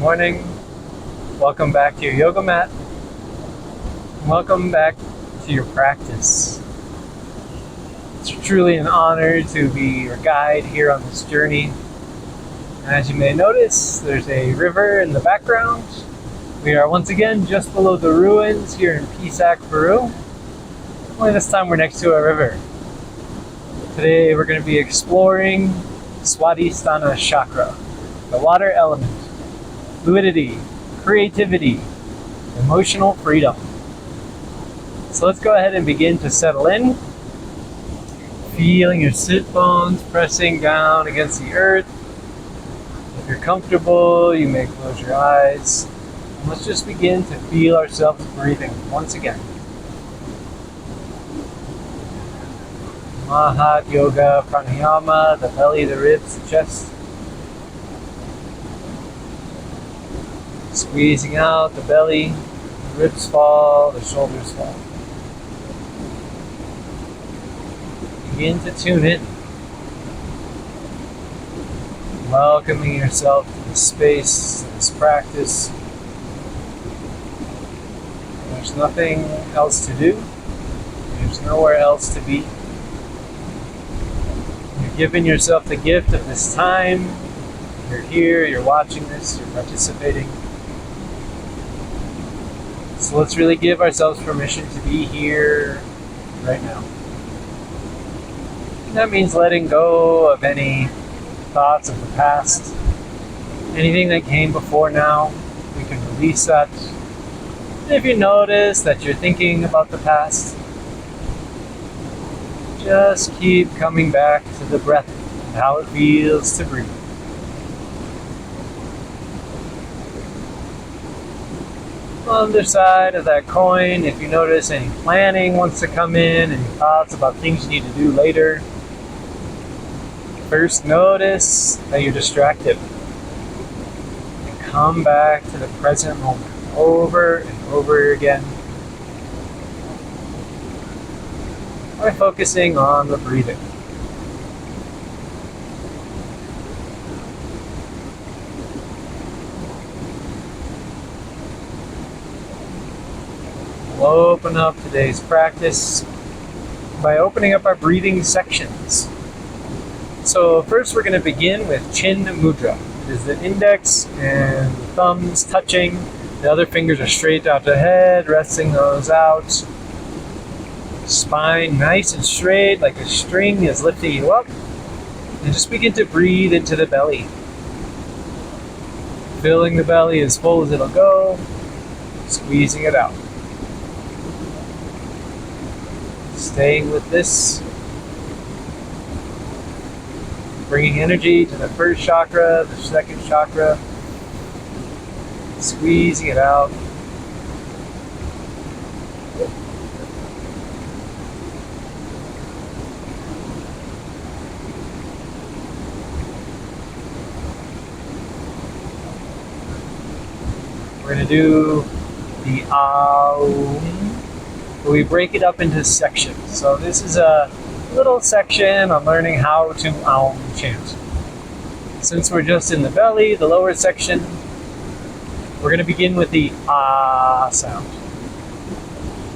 Morning. Welcome back to your yoga mat. Welcome back to your practice. It's truly an honor to be your guide here on this journey. As you may notice, there's a river in the background. We are once again just below the ruins here in Pisac, Peru. Only this time we're next to a river. Today we're going to be exploring Swadhisthana Chakra, the water element. Fluidity, creativity, emotional freedom. So let's go ahead and begin to settle in. Feeling your sit bones pressing down against the earth. If you're comfortable, you may close your eyes. And let's just begin to feel ourselves breathing once again. Mahat Yoga Pranayama, the belly, the ribs, the chest. Squeezing out the belly, the ribs fall, the shoulders fall. Begin to tune in. Welcoming yourself to this space, to this practice. There's nothing else to do. There's nowhere else to be. You're giving yourself the gift of this time. You're here, you're watching this, you're participating. So let's really give ourselves permission to be here right now. And that means letting go of any thoughts of the past. Anything that came before now, we can release that. And if you notice that you're thinking about the past, just keep coming back to the breath and how it feels to breathe. On the other side of that coin, if you notice any planning wants to come in, any thoughts about things you need to do later, first notice that you're distracted. And come back to the present moment over and over again by focusing on the breathing. We'll open up today's practice by opening up our breathing sections. So first we're going to begin with Chin Mudra. It is the index and the thumbs touching. The other fingers are straight out to the head, resting those out. Spine nice and straight, like a string is lifting you up. And just begin to breathe into the belly. Filling the belly as full as it'll go, squeezing it out. Staying with this, bringing energy to the first chakra, the second chakra, squeezing it out. We're going to do the Aum. We break it up into sections. So this is a little section on learning how to Aum chant. Since we're just in the belly, the lower section, we're going to begin with the Ah sound.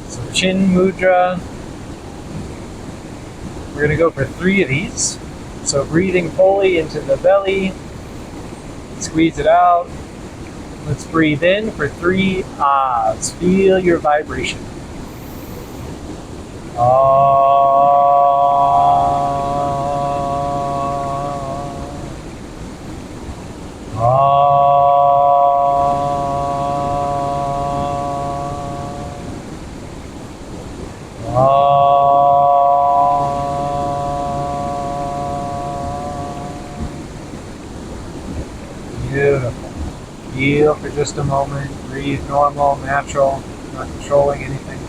So Chin Mudra. We're going to go for 3 of these. So breathing fully into the belly, squeeze it out. Let's breathe in for 3 Ahs. Feel your vibration. Beautiful. Feel for just a moment. Breathe normal, natural, not controlling anything.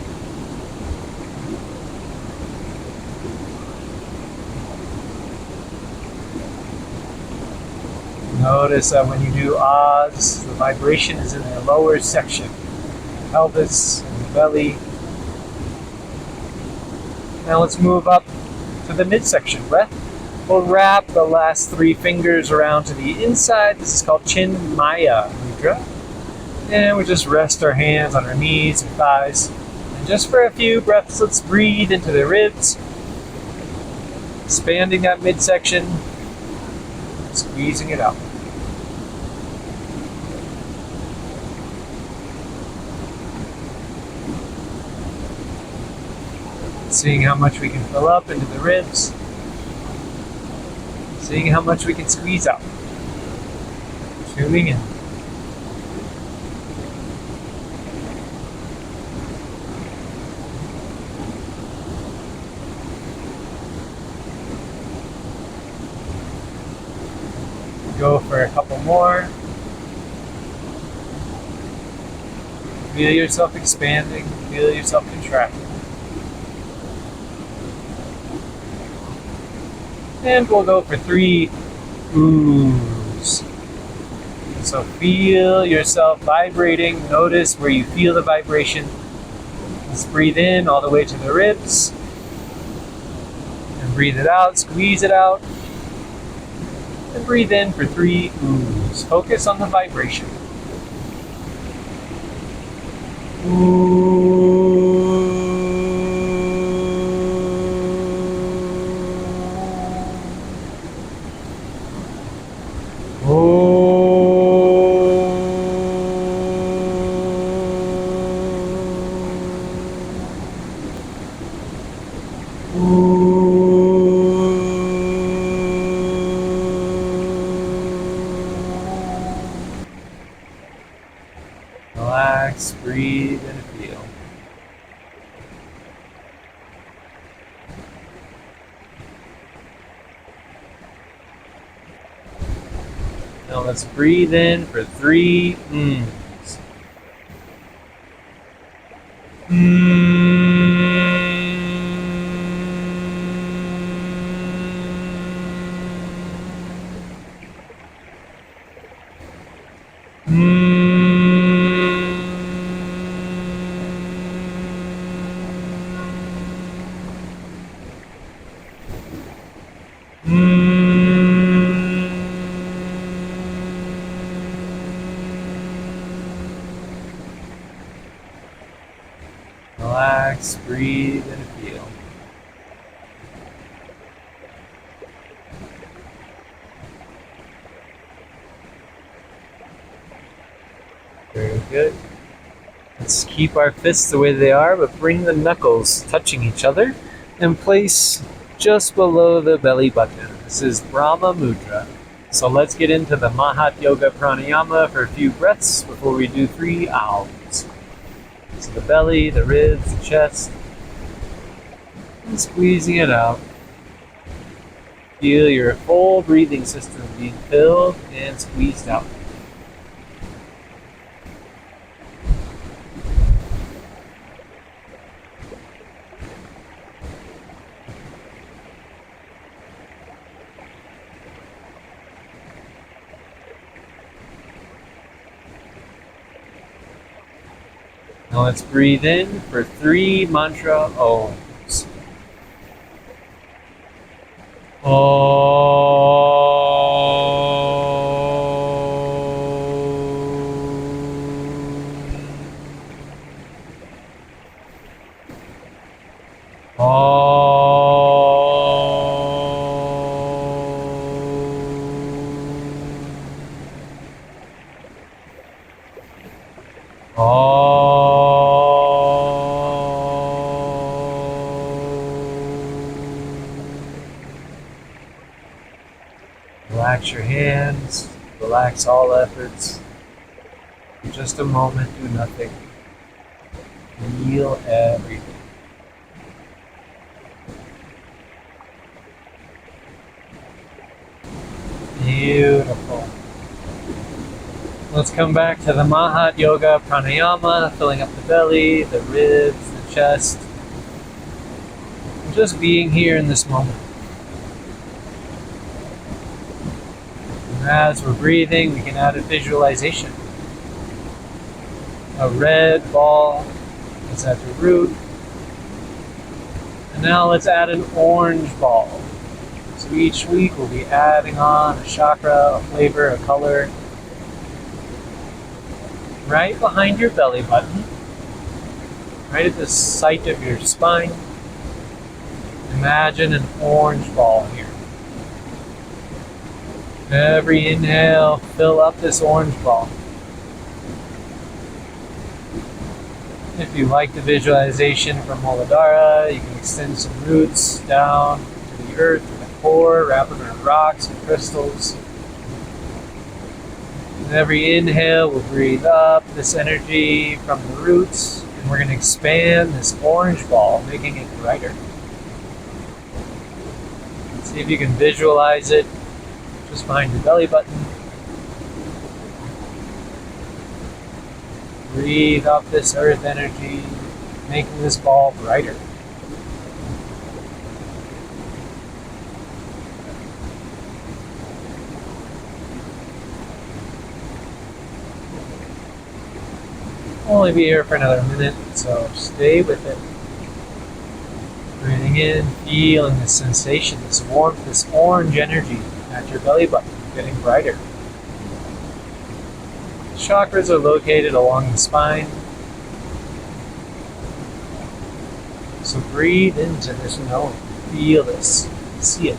Notice that when you do Ahs, the vibration is in the lower section, the pelvis and the belly. Now let's move up to the midsection breath. We'll wrap the last 3 fingers around to the inside. This is called Chin Maya. We Mudra. And we just rest our hands on our knees and thighs. And just for a few breaths, let's breathe into the ribs, expanding that midsection, squeezing it out. Seeing how much we can fill up into the ribs, seeing how much we can squeeze out. Tuning in. Go for a couple more. Feel yourself expanding, feel yourself contracting. And we'll go for 3 oohs. So feel yourself vibrating. Notice where you feel the vibration. Let's breathe in all the way to the ribs. And breathe it out, squeeze it out. And breathe in for 3 oohs. Focus on the vibration. Ooh. Relax, breathe, and feel. Now let's breathe in for 3 mms. Relax, breathe, and feel. Very good. Let's keep our fists the way they are, but bring the knuckles touching each other and place just below the belly button. This is Brahma Mudra. So let's get into the Mahat Yoga Pranayama for a few breaths before we do 3 owls. So the belly, the ribs, the chest, and squeezing it out. Feel your whole breathing system being filled and squeezed out. Now let's breathe in for 3 mantra Oms. Relax your hands, relax all efforts. For just a moment, do nothing. Feel everything. Beautiful. Let's come back to the Mahat Yoga Pranayama, filling up the belly, the ribs, the chest. And just being here in this moment. And as we're breathing, we can add a visualization. A red ball is at the root. And now let's add an orange ball. So each week we'll be adding on a chakra, a flavor, a color. right behind your belly button, right at the site of your spine. Imagine an orange ball here. Every inhale, fill up this orange ball. If you like the visualization from Muladhara, you can extend some roots down to the earth, to the core, wrap them around rocks and crystals. And every inhale, we'll breathe up this energy from the roots, and we're going to expand this orange ball, making it brighter. See if you can visualize it just behind your belly button. Breathe up this earth energy, making this ball brighter. We'll only be here for another minute, so stay with it. Breathing in, feeling this sensation, this warmth, this orange energy at your belly button, getting brighter. Chakras are located along the spine. So breathe into this knowing. Feel this. See it.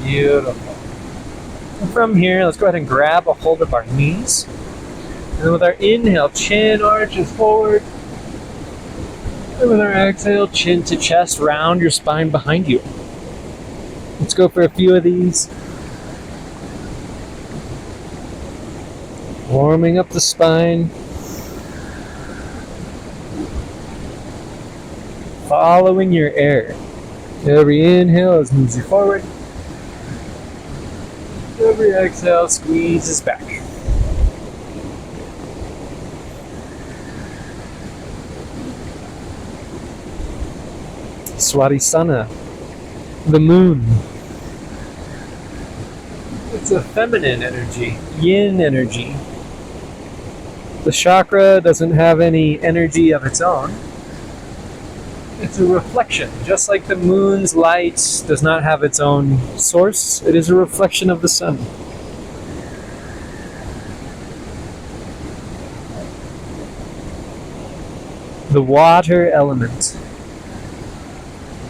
Beautiful. And from here, let's go ahead and grab a hold of our knees. And then with our inhale, chin arches forward. And with our exhale, chin to chest, round your spine behind you. Let's go for a few of these. Warming up the spine. Following your air. Every inhale moves you forward. Every exhale squeezes back. Swadhisthana, the moon. It's a feminine energy, yin energy. The chakra doesn't have any energy of its own. It's a reflection. Just like the moon's light does not have its own source, it is a reflection of the sun. The water element.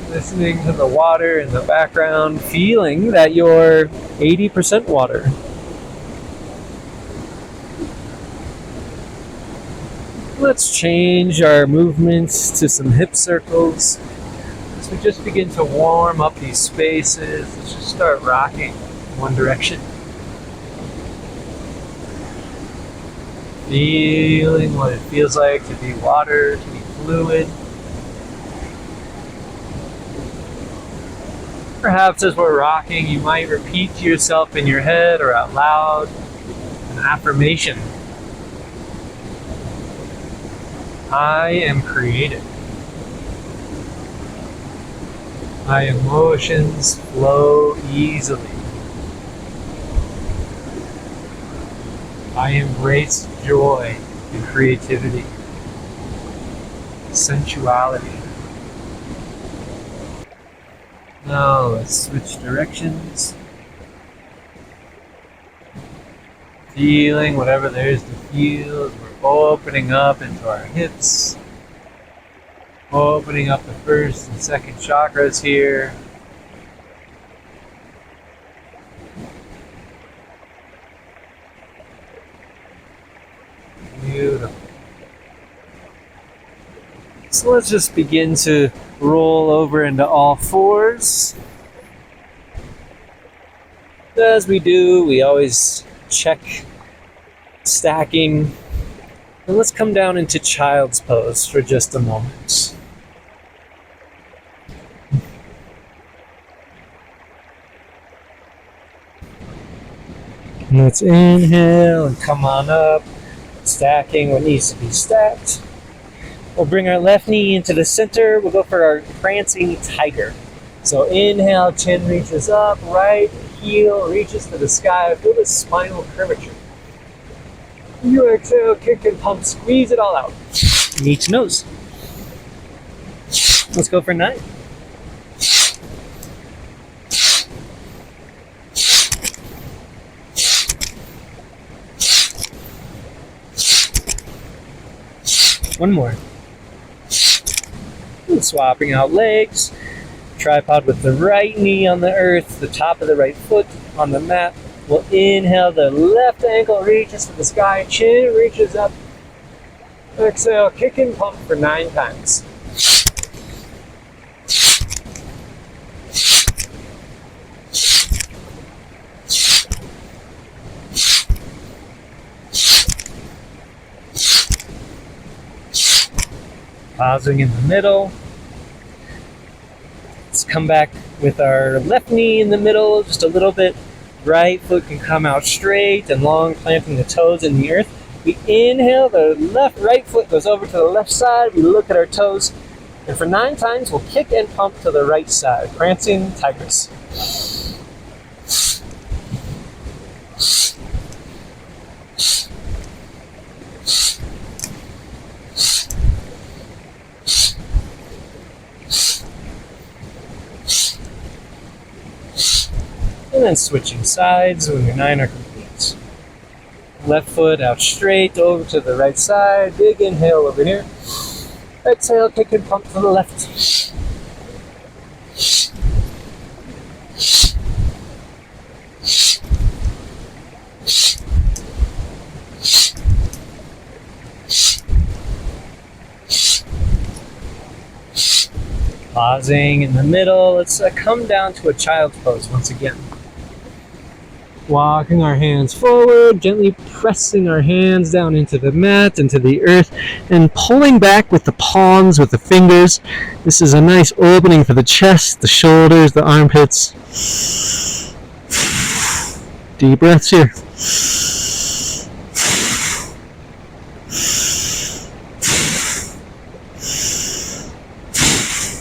Listening to the water in the background, feeling that you're 80% water. Let's change our movements to some hip circles. As we just begin to warm up these spaces, let's just start rocking in one direction. Feeling what it feels like to be water, to be fluid. Perhaps as we're rocking, you might repeat to yourself in your head or out loud an affirmation. I am created. My emotions flow easily. I embrace joy and creativity, sensuality. Now let's switch directions. Feeling whatever there is to feel as we're opening up into our hips. Opening up the first and second chakras here. Beautiful. So let's just begin to roll over into all fours. As we do, we always check stacking. And let's come down into child's pose for just a moment. And let's inhale and come on up, stacking what needs to be stacked. We'll bring our left knee into the center. We'll go for our prancing tiger. So inhale, chin reaches up, right heel reaches to the sky. Feel the spinal curvature. You exhale, kick and pump, squeeze it all out. Knee to nose. Let's go for 9. One more. And swapping out legs. Tripod with the right knee on the earth, the top of the right foot on the mat. We'll inhale, the left ankle reaches to the sky, chin reaches up. Exhale, kick and pump for 9 times. Pausing in the middle. Let's come back with our left knee in the middle, just a little bit. Right foot can come out straight and long, planting the toes in the earth. We inhale, the right foot goes over to the left side. We look at our toes. And for 9 times, we'll kick and pump to the right side. Prancing tigress. And then switching sides when your 9 are complete. Left foot out straight over to the right side. Big inhale over here. Exhale, kick and pump to the left. Pausing in the middle. Let's come down to a child's pose once again. Walking our hands forward, gently pressing our hands down into the mat, into the earth, and pulling back with the palms, with the fingers. This is a nice opening for the chest, the shoulders, the armpits. Deep breaths here.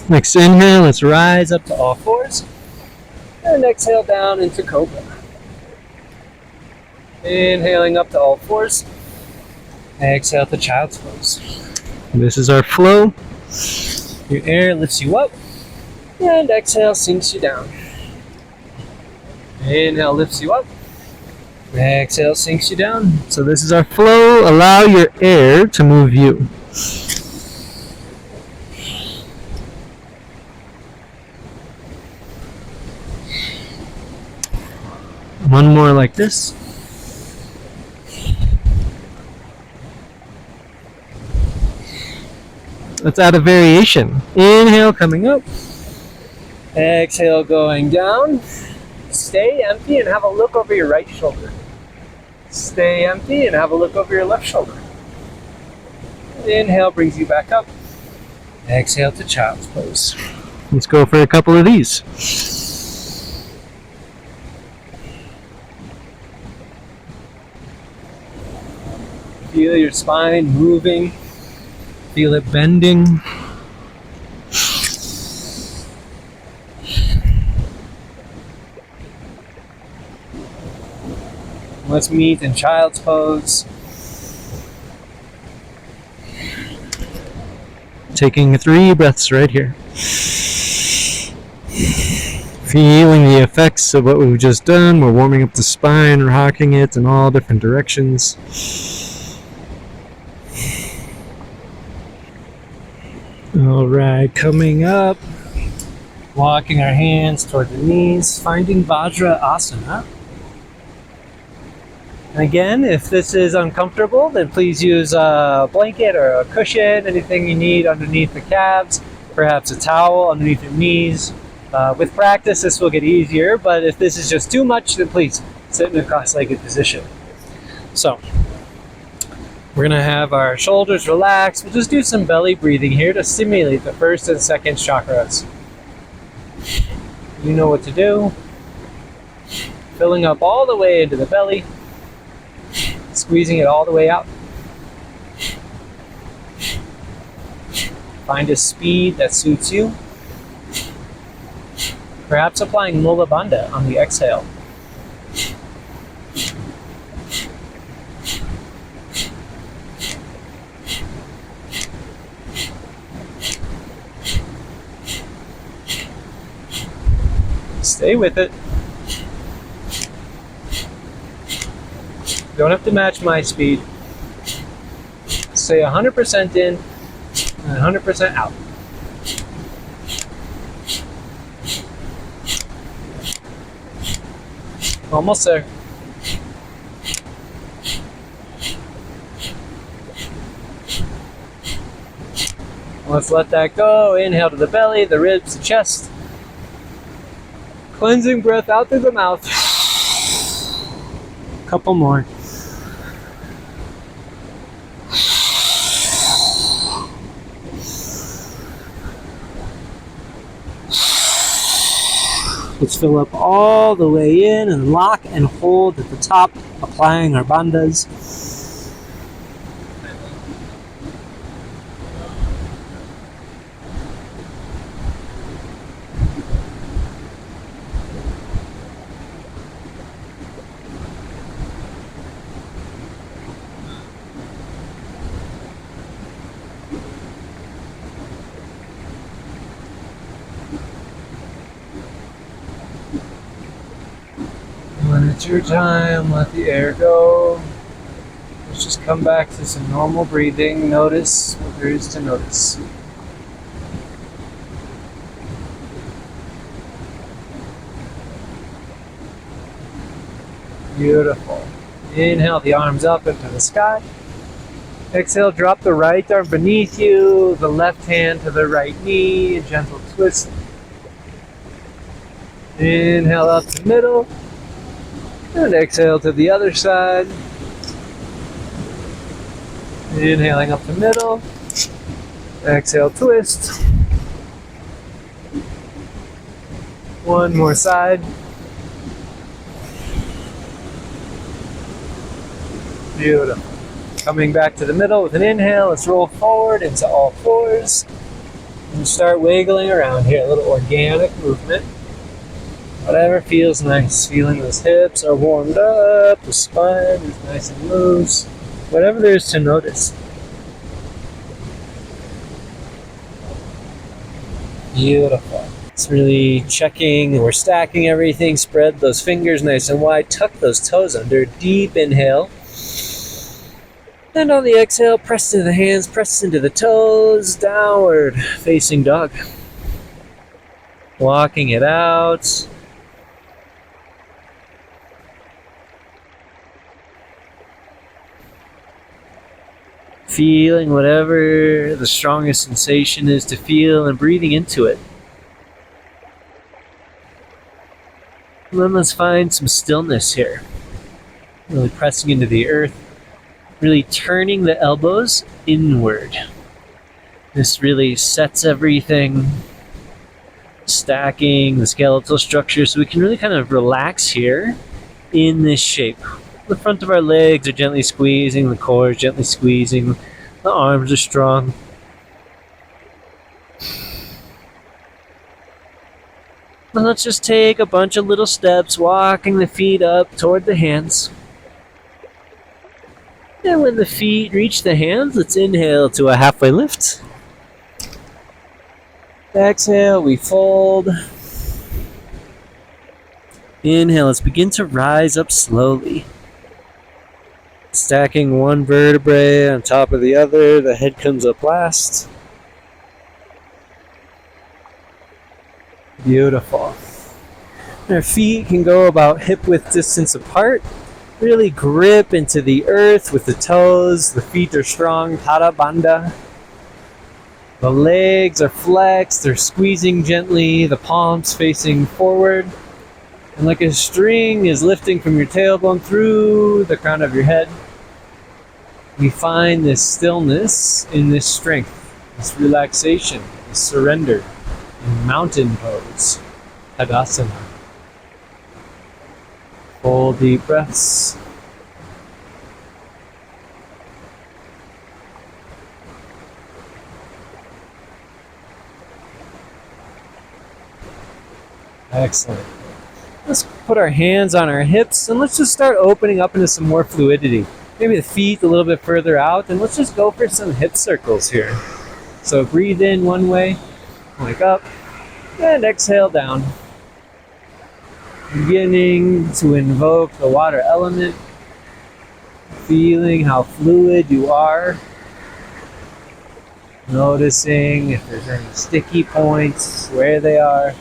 Next inhale, let's rise up to all fours. And exhale down into cobra. Inhaling up to all fours. Exhale to child's pose. This is our flow. Your air lifts you up. And exhale sinks you down. Inhale lifts you up. Exhale sinks you down. So this is our flow. Allow your air to move you. One more like this. Let's add a variation. Inhale coming up. Exhale going down. Stay empty and have a look over your right shoulder. Stay empty and have a look over your left shoulder. Inhale brings you back up. Exhale to child's pose. Let's go for a couple of these. Feel your spine moving. Feel it bending. Let's meet in child's pose. Taking 3 breaths right here. Feeling the effects of what we've just done. We're warming up the spine, rocking it in all different directions. All right, coming up, walking our hands toward the knees, finding Vajra Asana. And again, if this is uncomfortable, then please use a blanket or a cushion, anything you need underneath the calves, perhaps a towel underneath your knees. With practice, this will get easier, but if this is just too much, then please sit in a cross-legged position. So, we're going to have our shoulders relaxed. We'll just do some belly breathing here to stimulate the first and second chakras. You know what to do. Filling up all the way into the belly. Squeezing it all the way out. Find a speed that suits you. Perhaps applying Mula Bandha on the exhale. Stay with it. You don't have to match my speed. Stay 100% in and 100% out. Almost there. Let's let that go. Inhale to the belly, the ribs, the chest. Cleansing breath out through the mouth. Couple more. Let's fill up all the way in and lock and hold at the top, applying our bandhas. When it's your time, let the air go. Let's just come back to some normal breathing. Notice what there is to notice. Beautiful. Inhale the arms up into the sky. Exhale, drop the right arm beneath you, the left hand to the right knee, a gentle twist. Inhale up to middle. And exhale to the other side. Inhaling up to middle. Exhale, twist. One more side. Beautiful. Coming back to the middle with an inhale, let's roll forward into all fours. And start wiggling around here, a little organic movement. Whatever feels nice. Feeling those hips are warmed up, the spine is nice and loose. Whatever there is to notice. Beautiful. It's really checking, we're stacking everything. Spread those fingers nice and wide. Tuck those toes under. Deep inhale. And on the exhale, press into the hands, press into the toes. Downward facing dog. Walking it out. Feeling whatever the strongest sensation is to feel and breathing into it. And then let's find some stillness here. Really pressing into the earth. Really turning the elbows inward. This really sets everything. Stacking the skeletal structure so we can really kind of relax here in this shape. The front of our legs are gently squeezing, the core is gently squeezing, the arms are strong. And let's just take a bunch of little steps, walking the feet up toward the hands. And when the feet reach the hands, let's inhale to a halfway lift. Exhale, we fold. Inhale, let's begin to rise up slowly. Stacking one vertebrae on top of the other, the head comes up last. Beautiful. Our feet can go about hip-width distance apart. Really grip into the earth with the toes. The feet are strong, Pada Bandha. The legs are flexed, they're squeezing gently, the palms facing forward. And like a string is lifting from your tailbone through the crown of your head. We find this stillness in this strength, this relaxation, this surrender in mountain pose, Tadasana. Full deep breaths. Excellent. Let's put our hands on our hips and let's just start opening up into some more fluidity. Maybe the feet a little bit further out, and let's just go for some hip circles here. So breathe in one way, wake up, and exhale down. Beginning to invoke the water element, feeling how fluid you are, noticing if there's any sticky points, where they are.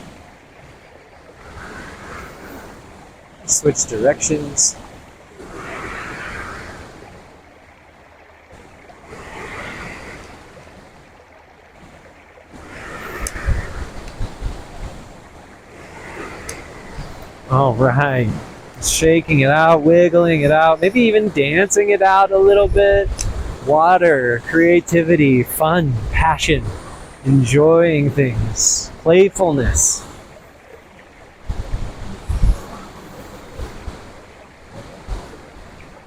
Switch directions. All right. Shaking it out, wiggling it out, maybe even dancing it out a little bit. Water, creativity, fun, passion, enjoying things, playfulness.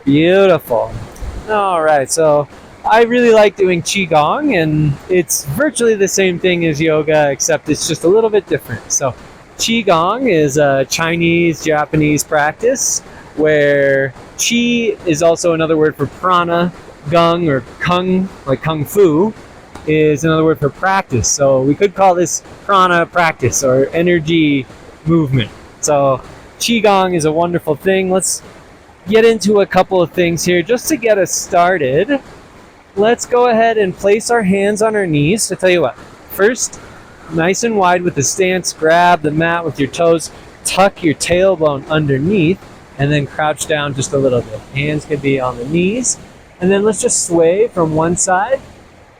Beautiful. All right, so I really like doing Qigong, and it's virtually the same thing as yoga, except it's just a little bit different. So Qigong is a Chinese, Japanese practice where Qi is also another word for prana. Gung or Kung, like Kung Fu, is another word for practice. So we could call this prana practice or energy movement. So Qigong is a wonderful thing. Let's get into a couple of things here just to get us started. Let's go ahead and place our hands on our knees. So tell you what, first, nice and wide with the stance, grab the mat with your toes, tuck your tailbone underneath, and then crouch down just a little bit. Hands can be on the knees. And then let's just sway from one side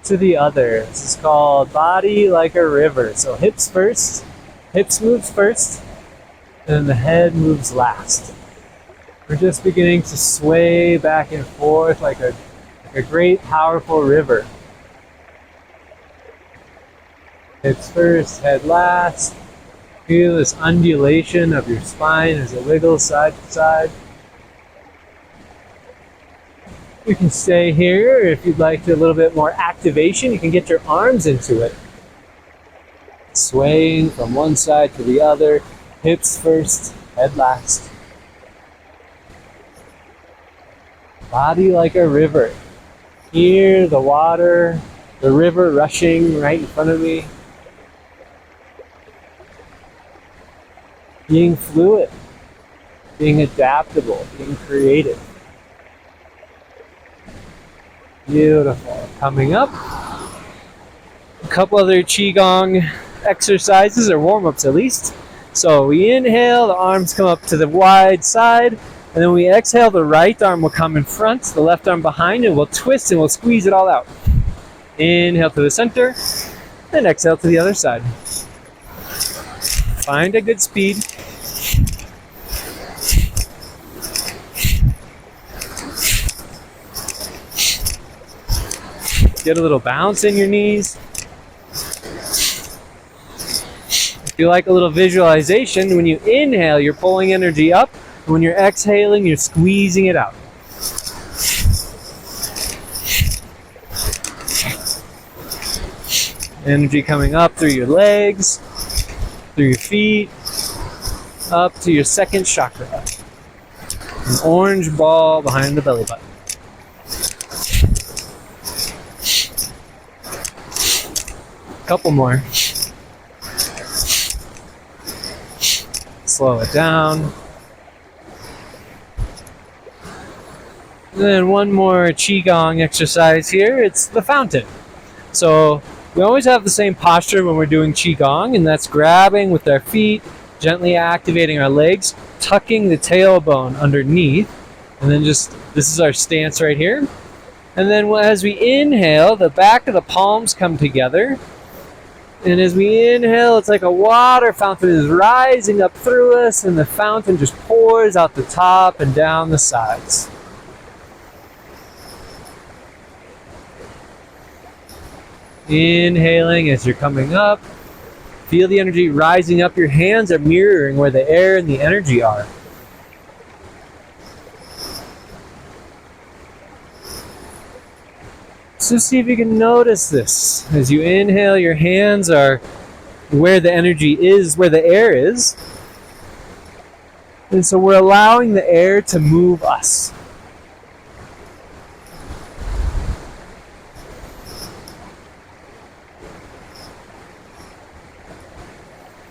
to the other. This is called body like a river. So hips first, hips moves first, and then the head moves last. We're just beginning to sway back and forth like a great, powerful river. Hips first, head last. Feel this undulation of your spine as it wiggles side to side. You can stay here. If you'd like a little bit more activation, you can get your arms into it. Swaying from one side to the other. Hips first, head last. Body like a river. Hear the water, the river rushing right in front of me. Being fluid, being adaptable, being creative. Beautiful. Coming up, a couple other Qigong exercises, or warm-ups at least. So we inhale, the arms come up to the wide side, and then we exhale, the right arm will come in front, the left arm behind, and we'll twist and we'll squeeze it all out. Inhale to the center, and exhale to the other side. Find a good speed. Get a little bounce in your knees. If you like a little visualization, when you inhale, you're pulling energy up. And when you're exhaling, you're squeezing it out. Energy coming up through your legs, through your feet, up to your second chakra. An orange ball behind the belly button. Couple more. Slow it down. And then one more Qigong exercise here. It's the fountain. So we always have the same posture when we're doing Qigong, and that's grabbing with our feet, gently activating our legs, tucking the tailbone underneath, and then this is our stance right here. And then as we inhale, the back of the palms come together. And as we inhale, it's like a water fountain is rising up through us, and the fountain just pours out the top and down the sides. Inhaling as you're coming up. Feel the energy rising up. Your hands are mirroring where the air and the energy are. So see if you can notice this. As you inhale, your hands are where the energy is, where the air is. And so we're allowing the air to move us.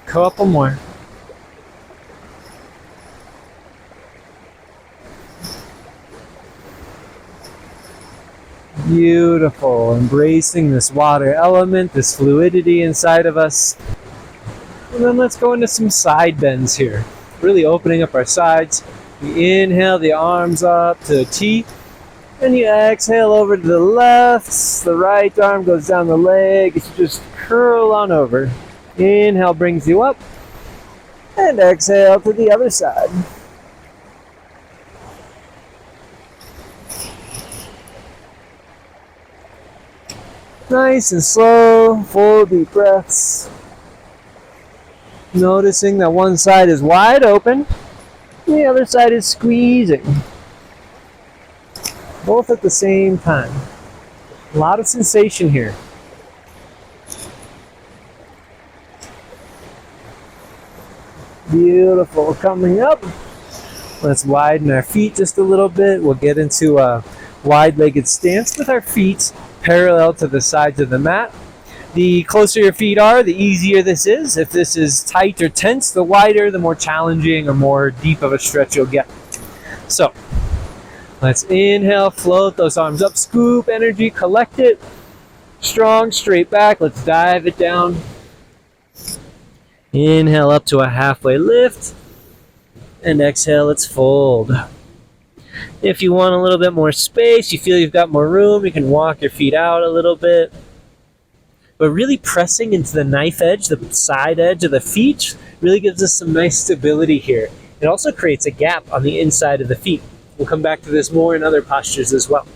Couple more. Beautiful. Embracing this water element, this fluidity inside of us. And then let's go into some side bends here. Really opening up our sides. You inhale the arms up to a T. And you exhale over to the left. The right arm goes down the leg. You just curl on over. Inhale brings you up. And exhale to the other side. Nice and slow, full deep breaths. Noticing that one side is wide open, and the other side is squeezing. Both at the same time. A lot of sensation here. Beautiful. Coming up. Let's widen our feet just a little bit. We'll get into a wide-legged stance with our feet parallel to the sides of the mat. The closer your feet are, the easier this is. If this is tight or tense, the wider, the more challenging or more deep of a stretch you'll get. So, let's inhale, float those arms up, scoop energy, collect it. Strong, straight back. Let's dive it down. Inhale up to a halfway lift. And exhale, let's fold. If you want a little bit more space, you feel you've got more room, you can walk your feet out a little bit. But really pressing into the knife edge, the side edge of the feet, really gives us some nice stability here. It also creates a gap on the inside of the feet. We'll come back to this more in other postures as well.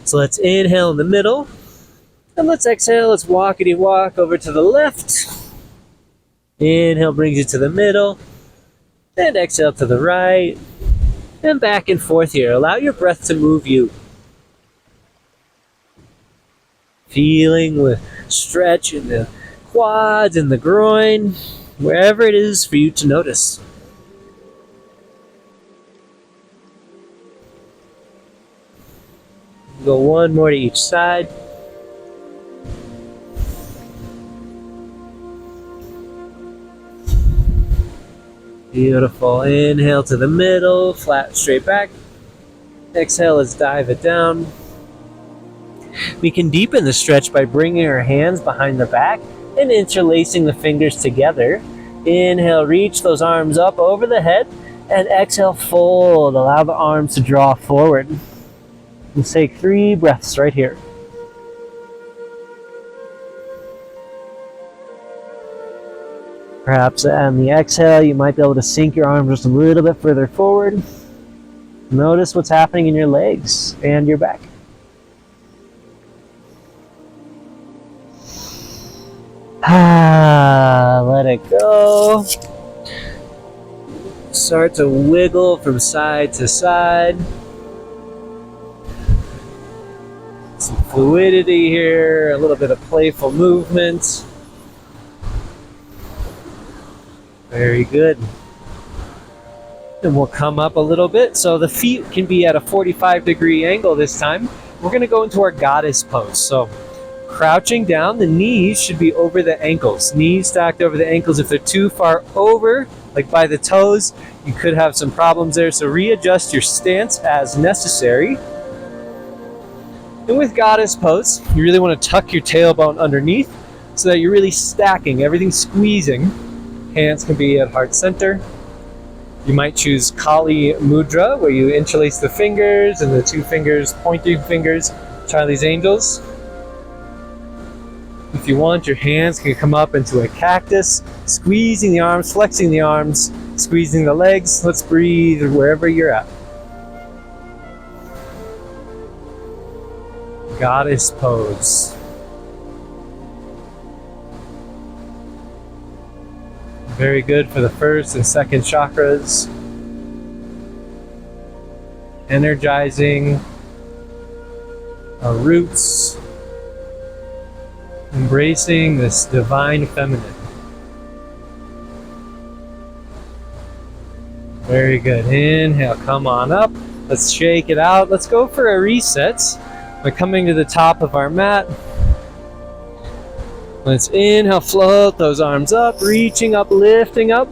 So let's inhale in the middle. And let's exhale, let's walkity walk over to the left. Inhale brings you to the middle. And exhale to the right. And back and forth here. Allow your breath to move you. Feeling the stretch in the quads and the groin, wherever it is for you to notice. Go one more to each side. Beautiful. Inhale to the middle, flat, straight back. Exhale, let's dive it down. We can deepen the stretch by bringing our hands behind the back and interlacing the fingers together. Inhale, reach those arms up over the head, and exhale, fold. Allow the arms to draw forward. Let's take 3 breaths right here. Perhaps on the exhale, you might be able to sink your arms just a little bit further forward. Notice what's happening in your legs and your back. Let it go. Start to wiggle from side to side. Some fluidity here, a little bit of playful movement. Very good. And we'll come up a little bit. So the feet can be at a 45-degree angle this time. We're going to go into our goddess pose. So crouching down, the knees should be over the ankles. Knees stacked over the ankles. If they're too far over, like by the toes, you could have some problems there. So readjust your stance as necessary. And with goddess pose, you really want to tuck your tailbone underneath so that you're really stacking, everything squeezing. Hands can be at heart center. You might choose Kali Mudra, where you interlace the fingers and the 2 fingers, pointing fingers, Charlie's Angels. If you want, your hands can come up into a cactus, squeezing the arms, flexing the arms, squeezing the legs. Let's breathe wherever you're at. Goddess pose. Very good for the first and second chakras. Energizing our roots. Embracing this divine feminine. Very good. Inhale, come on up. Let's shake it out. Let's go for a reset by coming to the top of our mat. Let's inhale, float those arms up, reaching up, lifting up.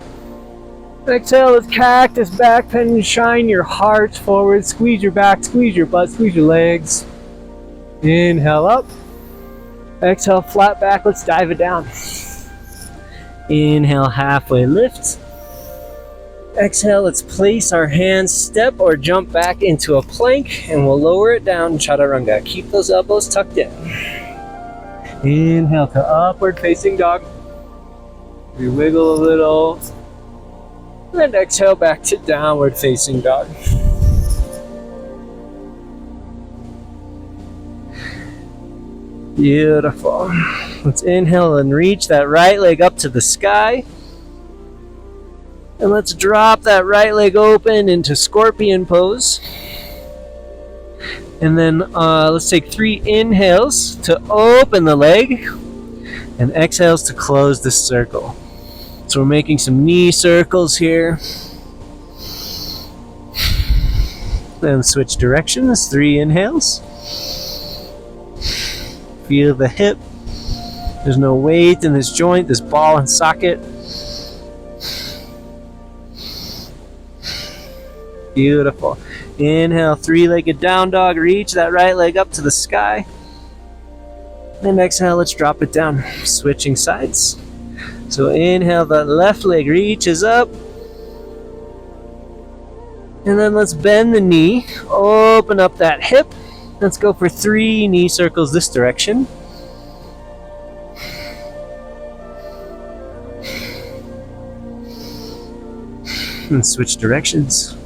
Exhale, let's cactus back bend, shine your heart forward, squeeze your back, squeeze your butt, squeeze your legs. Inhale up. Exhale, flat back. Let's dive it down. Inhale, halfway lift. Exhale, let's place our hands, step or jump back into a plank, and we'll lower it down, chaturanga. Keep those elbows tucked in. Inhale to upward facing dog. We wiggle a little. And exhale back to downward facing dog. Beautiful. Let's inhale and reach that right leg up to the sky. And let's drop that right leg open into scorpion pose. And then let's take 3 inhales to open the leg and exhales to close the circle. So we're making some knee circles here. Then switch directions, 3 inhales. Feel the hip. There's no weight in this joint, this ball and socket. Beautiful. Inhale, 3-legged down dog. Reach that right leg up to the sky. And exhale, let's drop it down. Switching sides. So inhale, that left leg reaches up. And then let's bend the knee. Open up that hip. Let's go for 3 knee circles this direction. And switch directions.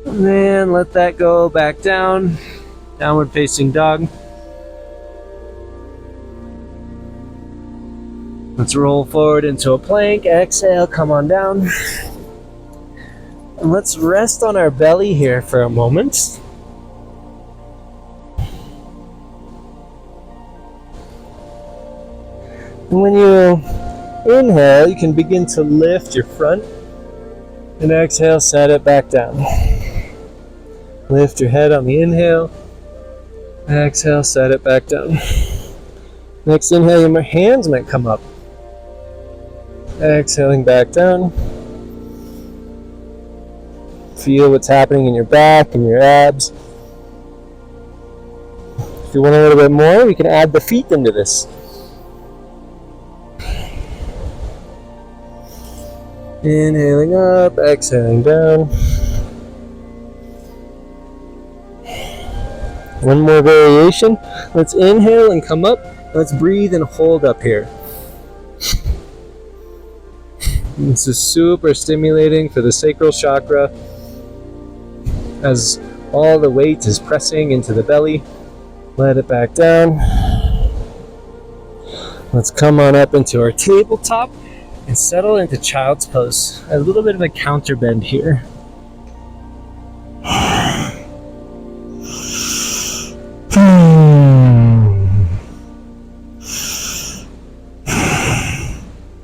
And then let that go back down. Downward facing dog. Let's roll forward into a plank. Exhale, come on down. And let's rest on our belly here for a moment. And when you inhale, you can begin to lift your front. And exhale, set it back down. Lift your head on the inhale. Exhale, set it back down. Next inhale, your hands might come up. Exhaling back down. Feel what's happening in your back and your abs. If you want a little bit more, we can add the feet into this. Inhaling up, exhaling down. One more variation. Let's inhale and come up. Let's breathe and hold up here. This is super stimulating for the sacral chakra as all the weight is pressing into the belly. Let it back down. Let's come on up into our tabletop and settle into child's pose. A little bit of a counter bend here.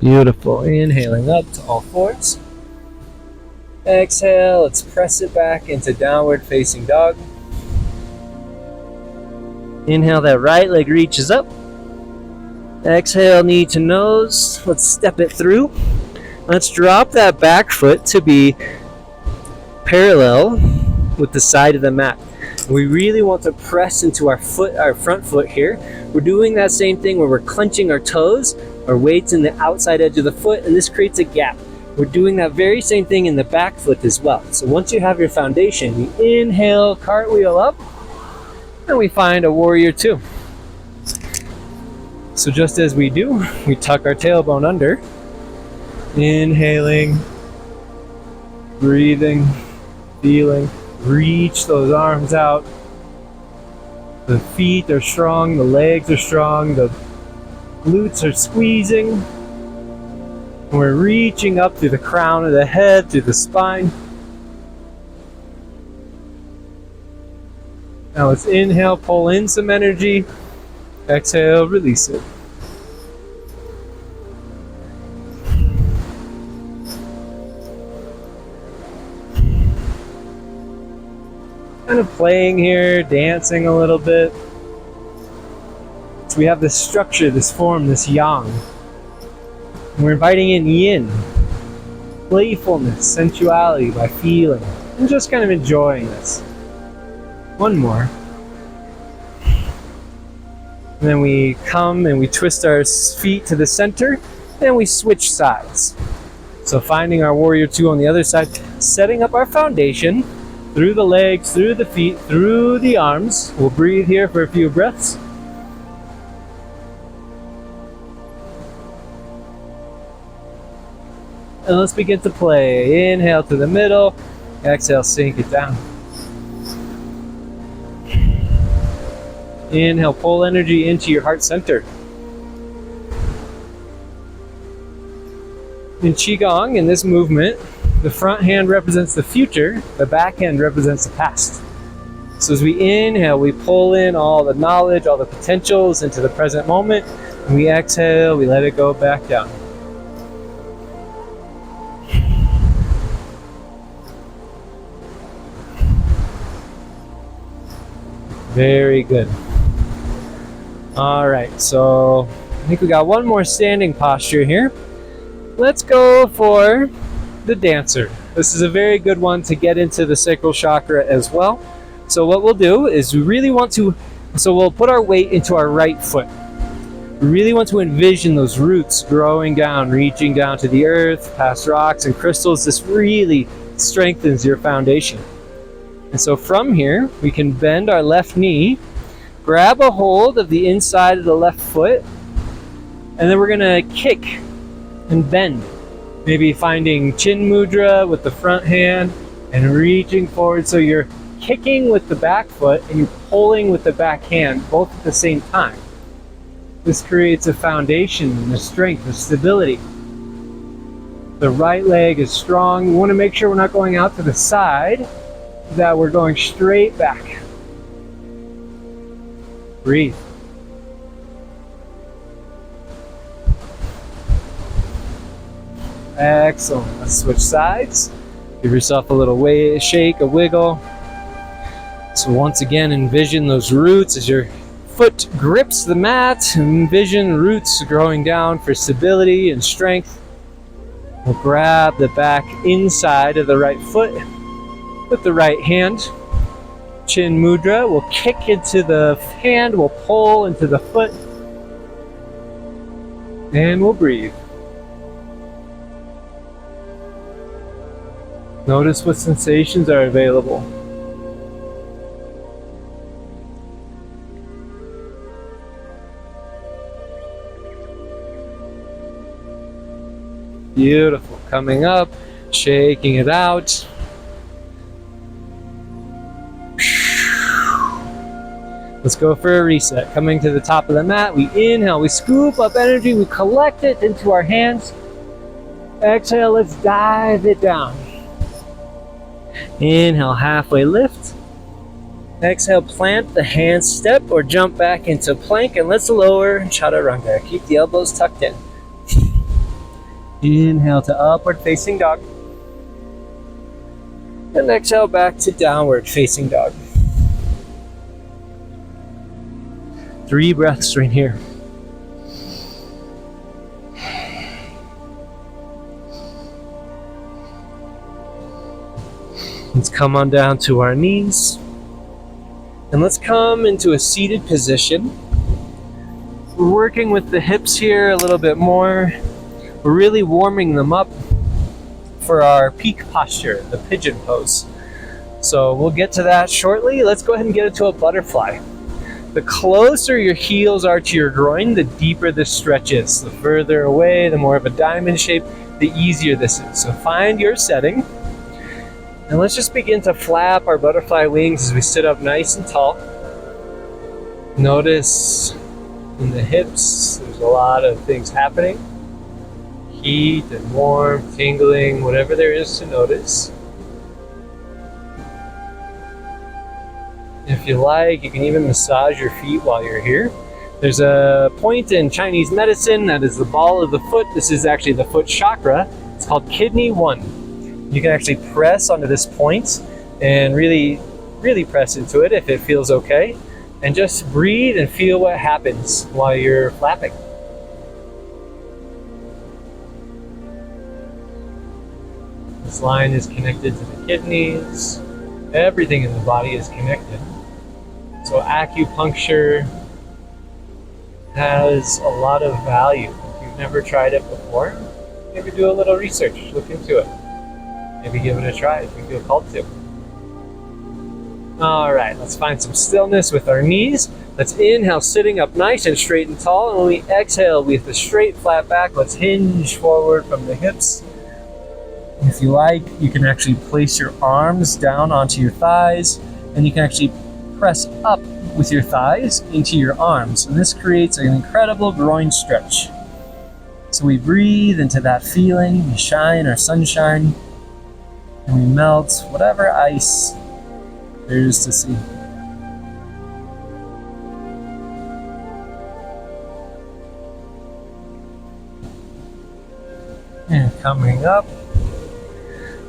Beautiful. Inhaling up to all fours. Exhale, let's press it back into downward facing dog. Inhale, that right leg reaches up. Exhale, knee to nose. Let's step it through. Let's drop that back foot to be parallel with the side of the mat. We really want to press into our front foot here. We're doing that same thing where we're clenching our toes, our weight's in the outside edge of the foot, and this creates a gap. We're doing that very same thing in the back foot as well. So once you have your foundation, you inhale, cartwheel up, and we find a warrior 2. So just as we do, we tuck our tailbone under, inhaling, breathing, feeling, reach those arms out. The feet are strong, the legs are strong, the glutes are squeezing. And we're reaching up through the crown of the head, through the spine. Now let's inhale, pull in some energy. Exhale, release it. Kind of playing here, dancing a little bit. So we have this structure, this form, this yang. And we're inviting in yin. playfulness, sensuality by feeling, and just kind of enjoying this. One more. And then we come and we twist our feet to the center, and we switch sides. So finding our warrior two on the other side, setting up our foundation through the legs, through the feet, through the arms. We'll breathe here for a few breaths. And let's begin to play. Inhale to the middle, exhale, sink it down. Inhale, pull energy into your heart center. In Qigong, in this movement, the front hand represents the future, the back hand represents the past. So as we inhale, we pull in all the knowledge, all the potentials into the present moment. And we exhale, we let it go back down. Very good. All right, so I think we got one more standing posture here. Let's go for the dancer. This is a very good one to get into the sacral chakra as well. So what we'll do is we'll put our weight into our right foot. We really want to envision those roots growing down, reaching down to the earth, past rocks and crystals. This really strengthens your foundation. And so from here, we can bend our left knee, grab a hold of the inside of the left foot, and then we're gonna kick and bend. Maybe finding chin mudra with the front hand and reaching forward. So you're kicking with the back foot and you're pulling with the back hand, both at the same time. This creates a foundation and a strength, a stability. The right leg is strong. We want to make sure we're not going out to the side, that we're going straight back. Breathe. Excellent. Let's switch sides. Give yourself a little shake, a wiggle. So once again, envision those roots as your foot grips the mat. Envision roots growing down for stability and strength. We'll grab the back inside of the right foot with the right hand. Chin mudra. We'll kick into the hand. We'll pull into the foot. And we'll breathe. Notice what sensations are available. Beautiful. Coming up, shaking it out. Let's go for a reset. Coming to the top of the mat, we inhale, we scoop up energy, we collect it into our hands. Exhale, let's dive it down. Inhale, halfway lift. Exhale, plant the hands, step or jump back into plank, and let's lower chaturanga. Keep the elbows tucked in. Inhale to upward facing dog. And exhale back to downward facing dog. 3 breaths right here. Let's come on down to our knees. And let's come into a seated position. We're working with the hips here a little bit more. We're really warming them up for our peak posture, the pigeon pose. So we'll get to that shortly. Let's go ahead and get into a butterfly. The closer your heels are to your groin, the deeper this stretch is. The further away, the more of a diamond shape, the easier this is. So find your setting. And let's just begin to flap our butterfly wings as we sit up nice and tall. Notice in the hips, there's a lot of things happening. Heat and warmth, tingling, whatever there is to notice. If you like, you can even massage your feet while you're here. There's a point in Chinese medicine that is the ball of the foot. This is actually the foot chakra. It's called kidney 1. You can actually press onto this point and really, really press into it if it feels okay. And just breathe and feel what happens while you're flapping. This line is connected to the kidneys. Everything in the body is connected. So acupuncture has a lot of value. If you've never tried it before, maybe do a little research, look into it. Maybe give it a try if you feel called to. Alright, let's find some stillness with our knees. Let's inhale, sitting up nice and straight and tall. And when we exhale with a straight, flat back, let's hinge forward from the hips. If you like, you can actually place your arms down onto your thighs, and you can actually press up with your thighs into your arms. And this creates an incredible groin stretch. So we breathe into that feeling, we shine our sunshine, and we melt whatever ice there is to see. And coming up,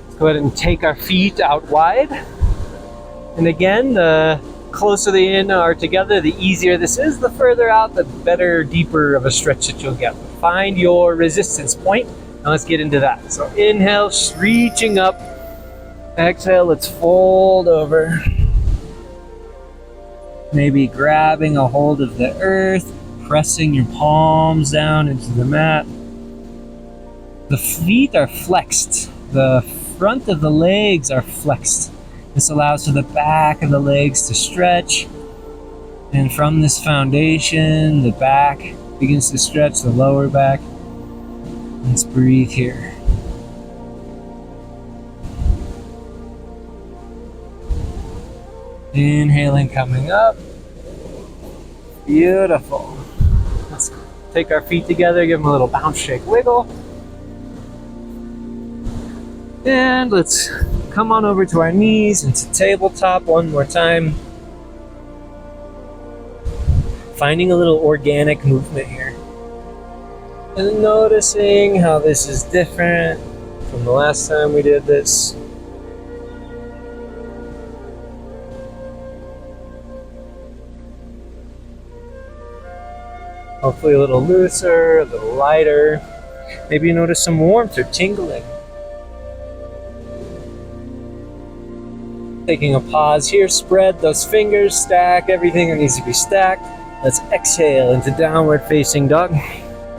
let's go ahead and take our feet out wide. And again, the closer they in are together, the easier this is. The further out, the better, deeper of a stretch that you'll get. Find your resistance point, and let's get into that. So inhale, reaching up. Exhale, let's fold over. Maybe grabbing a hold of the earth, pressing your palms down into the mat. The feet are flexed. The front of the legs are flexed. This allows for the back of the legs to stretch. And from this foundation, the back begins to stretch, the lower back. Let's breathe here. Inhaling, coming up. Beautiful. Let's take our feet together, give them a little bounce, shake, wiggle. And let's come on over to our knees into tabletop one more time. Finding a little organic movement here. And noticing how this is different from the last time we did this. Hopefully a little looser, a little lighter. Maybe you notice some warmth or tingling. Taking a pause here, spread those fingers, stack everything that needs to be stacked. Let's exhale into downward facing dog.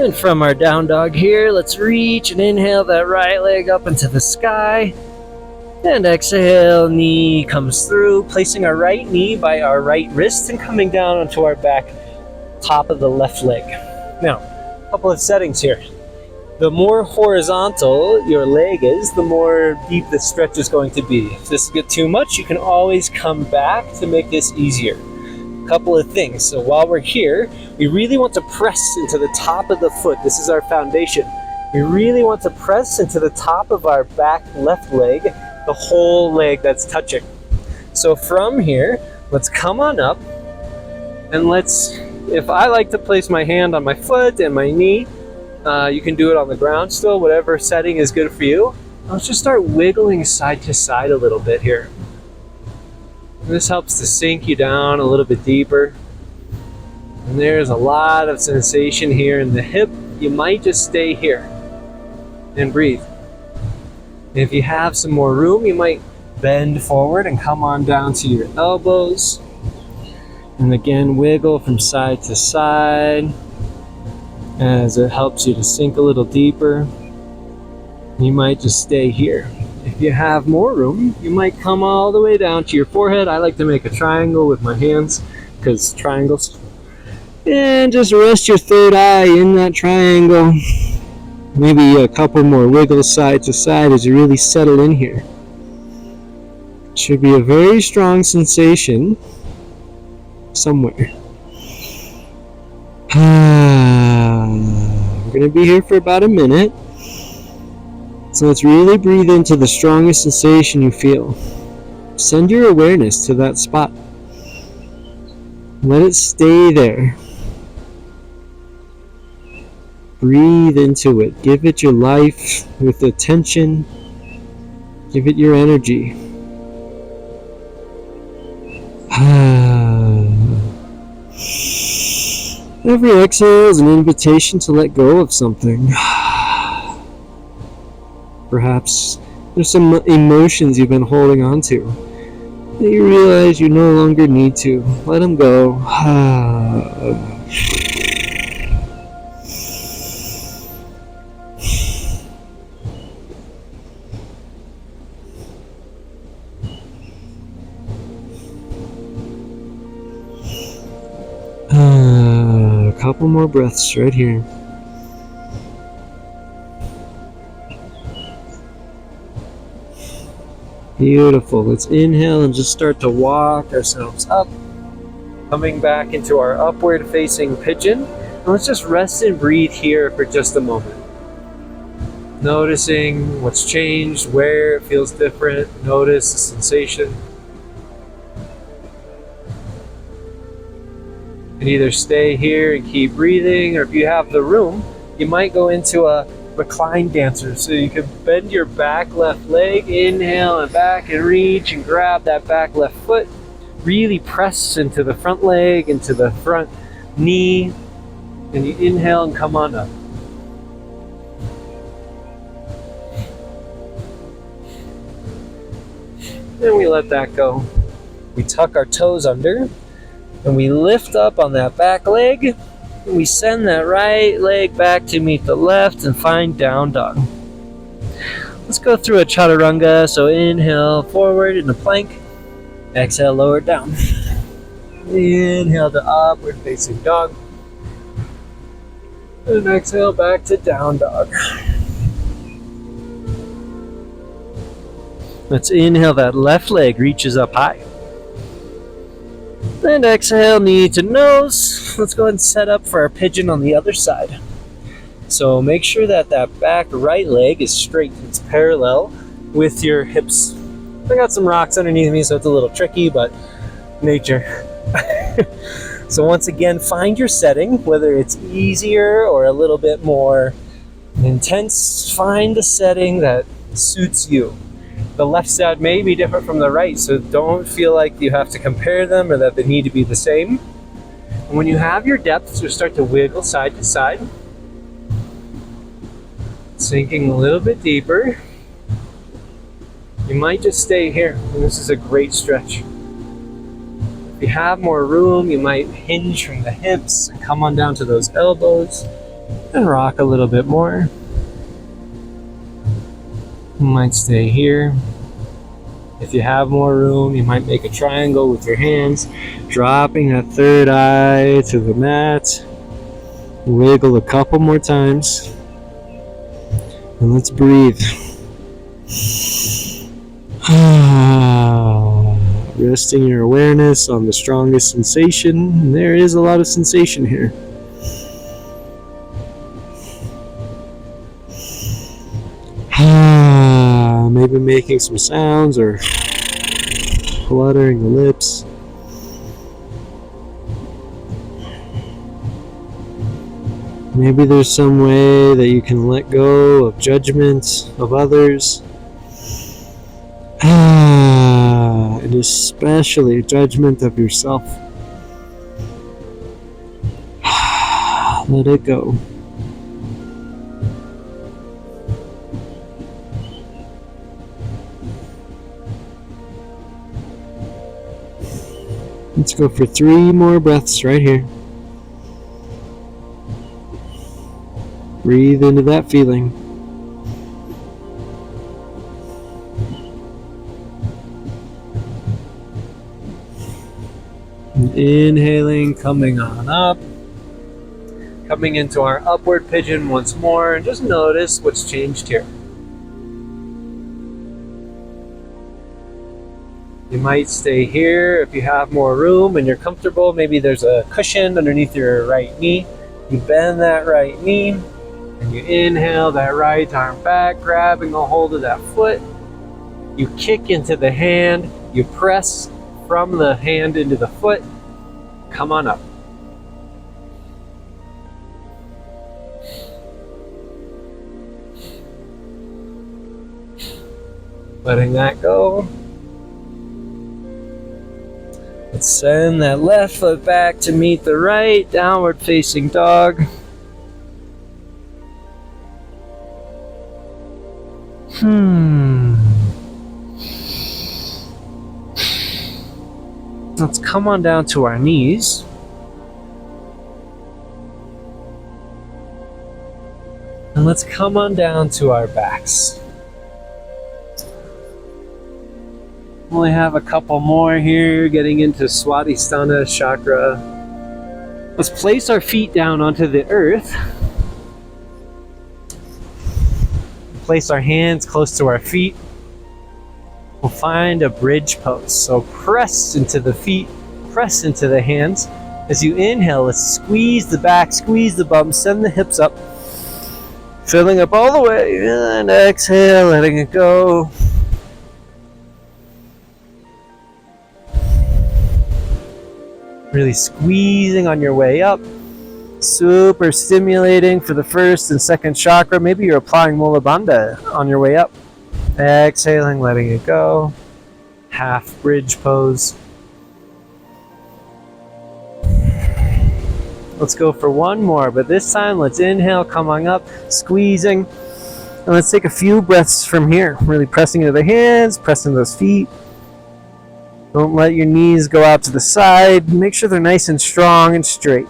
And from our down dog here, let's reach and inhale that right leg up into the sky. And exhale, knee comes through, placing our right knee by our right wrist and coming down onto our back, top of the left leg. Now, a couple of settings here. The more horizontal your leg is, the more deep the stretch is going to be. If this gets too much, you can always come back to make this easier. A couple of things. So while we're here, we really want to press into the top of the foot. This is our foundation. We really want to press into the top of our back left leg, the whole leg that's touching. So from here, let's come on up, and if I like to place my hand on my foot and my knee, you can do it on the ground still, whatever setting is good for you. Let's just start wiggling side to side a little bit here. This helps to sink you down a little bit deeper. And there's a lot of sensation here in the hip. You might just stay here and breathe. If you have some more room, you might bend forward and come on down to your elbows. And again, wiggle from side to side as it helps you to sink a little deeper. You might just stay here. If you have more room, you might come all the way down to your forehead. I like to make a triangle with my hands because triangles. And just rest your third eye in that triangle. Maybe a couple more wiggles side to side as you really settle in here. Should be a very strong sensation somewhere. We're going to be here for about a minute. So let's really breathe into the strongest sensation you feel. Send your awareness to that spot. Let it stay there. Breathe into it. Give it your life with attention. Give it your energy. Every exhale is an invitation to let go of something. Perhaps There's some emotions you've been holding on to that you realize you no longer need to. Let them go. A couple more breaths right here. Beautiful. Let's inhale and just start to walk ourselves up, coming back into our upward facing pigeon. And let's just rest and breathe here for just a moment. Noticing what's changed, where it feels different. Notice the sensation. You can either stay here and keep breathing, or if you have the room, you might go into a reclined dancer. So you can bend your back left leg, inhale and back and reach and grab that back left foot. Really press into the front leg, into the front knee, and you inhale and come on up. And we let that go. We tuck our toes under and we lift up on that back leg, and we send that right leg back to meet the left and find down dog. Let's go through a chaturanga. So inhale forward in a plank, exhale lower down. Inhale to upward facing dog, and exhale back to down dog. Let's inhale, that left leg reaches up high. And exhale, knee to nose. Let's go ahead and set up for our pigeon on the other side. So make sure that that back right leg is straight. It's parallel with your hips. I got some rocks underneath me, so it's a little tricky, but nature. So once again, find your setting, whether it's easier or a little bit more intense. Find the setting that suits you. The left side may be different from the right, so don't feel like you have to compare them or that they need to be the same. And when you have your depth, you start to wiggle side to side, sinking a little bit deeper. You might just stay here, and this is a great stretch. If you have more room, you might hinge from the hips and come on down to those elbows and rock a little bit more. You might stay here. If you have more room, you might make a triangle with your hands, dropping that third eye to the mat. Wiggle a couple more times. And let's breathe. Resting your awareness on the strongest sensation. There is a lot of sensation here. Maybe making some sounds or fluttering the lips. Maybe there's some way that you can let go of judgment of others. And especially judgment of yourself. Let it go. Let's go for 3 more breaths right here. Breathe into that feeling. And inhaling, coming on up. Coming into our upward pigeon once more. And just notice what's changed here. You might stay here if you have more room and you're comfortable. Maybe there's a cushion underneath your right knee. You bend that right knee and you inhale that right arm back, grabbing a hold of that foot. You kick into the hand. You press from the hand into the foot. Come on up. Letting that go. Let's send that left foot back to meet the right, downward facing dog. Let's come on down to our knees. And let's come on down to our backs. Only have a couple more here, getting into Swadhisthana Chakra. Let's place our feet down onto the earth. Place our hands close to our feet. We'll find a bridge pose. So press into the feet, press into the hands. As you inhale, let's squeeze the back, squeeze the bum, send the hips up. Filling up all the way, and exhale, letting it go. Really squeezing on your way up. Super stimulating for the first and second chakra. Maybe you're applying Mula Bandha on your way up. Exhaling, letting it go. Half bridge pose. Let's go for one more, but this time let's inhale, coming up, squeezing. And let's take a few breaths from here. Really pressing into the hands, pressing those feet. Don't let your knees go out to the side. Make sure they're nice and strong and straight.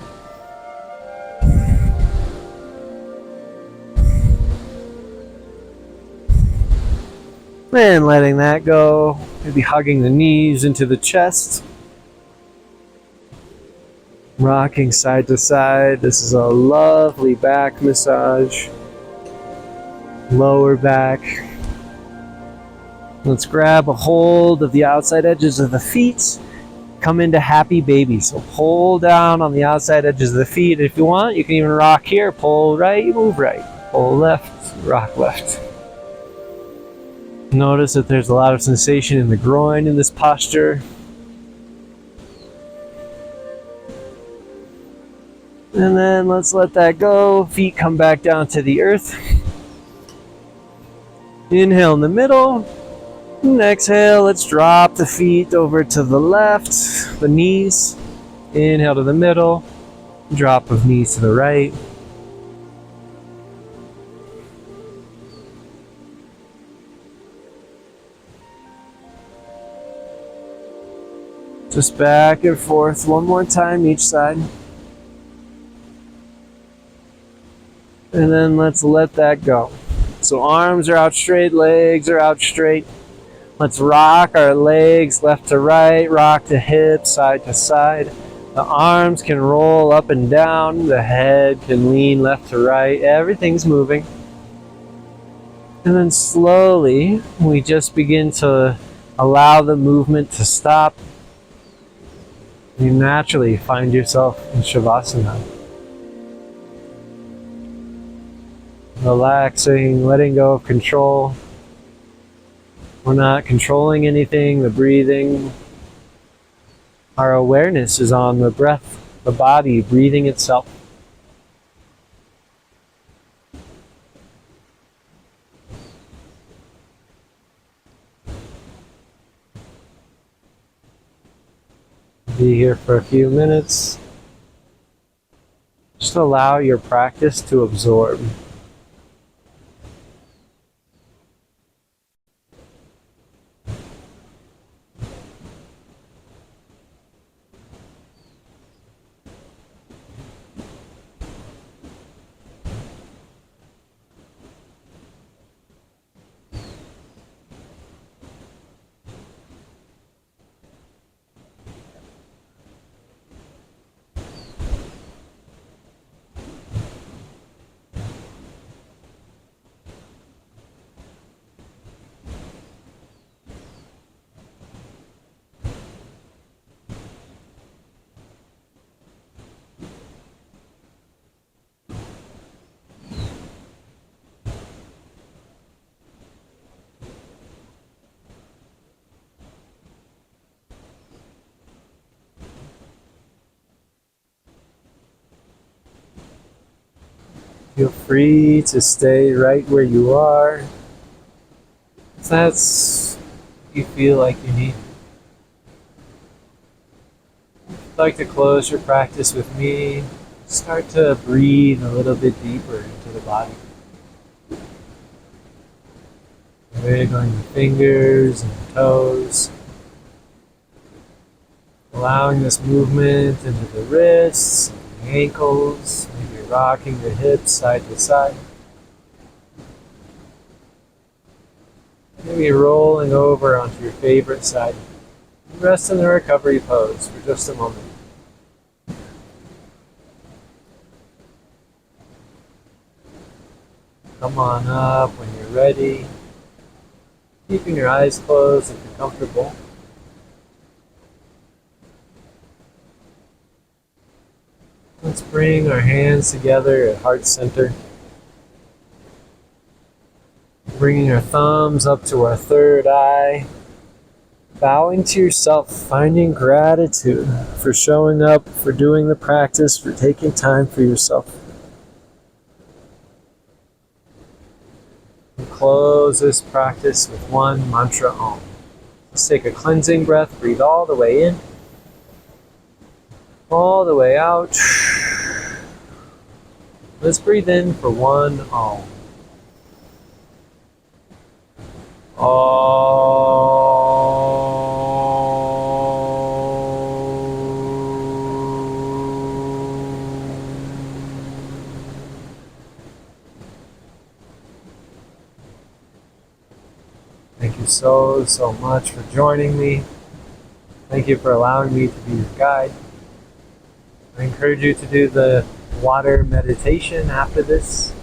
And letting that go. Maybe hugging the knees into the chest. Rocking side to side. This is a lovely back massage. Lower back. Let's grab a hold of the outside edges of the feet. Come into happy baby. So pull down on the outside edges of the feet. If you want, you can even rock here. Pull right, move right. Pull left, rock left. Notice that there's a lot of sensation in the groin in this posture. And then let's let that go. Feet come back down to the earth. Inhale in the middle. And exhale, let's drop the feet over to the left, the knees. Inhale to the middle. Drop of knees to the right. Just back and forth one more time each side. And then let's let that go. So arms are out straight, legs are out straight. Let's rock our legs left to right, rock the hips side to side. The arms can roll up and down, the head can lean left to right, everything's moving. And then slowly, we just begin to allow the movement to stop. You naturally find yourself in Shavasana. Relaxing, letting go of control. We're not controlling anything, the breathing. Our awareness is on the breath, the body breathing itself. Be here for a few minutes. Just allow your practice to absorb. Feel free to stay right where you are. If that's what you feel like you need. If you'd like to close your practice with me, start to breathe a little bit deeper into the body. Wiggling the fingers and the toes. Allowing this movement into the wrists, the ankles, maybe rocking the hips side to side. Maybe rolling over onto your favorite side. Rest in the recovery pose for just a moment. Come on up when you're ready. Keeping your eyes closed if you're comfortable. Let's bring our hands together at heart center. Bringing our thumbs up to our third eye. Bowing to yourself, finding gratitude for showing up, for doing the practice, for taking time for yourself. And close this practice with one mantra Om. Let's take a cleansing breath, breathe all the way in, all the way out. Let's breathe in for one Om. Thank you so much for joining me. Thank you for allowing me to be your guide. I encourage you to do the water meditation after this.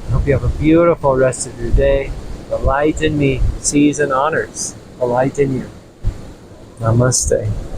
I hope you have a beautiful rest of your day. The light in me sees and honors the light in you. Namaste.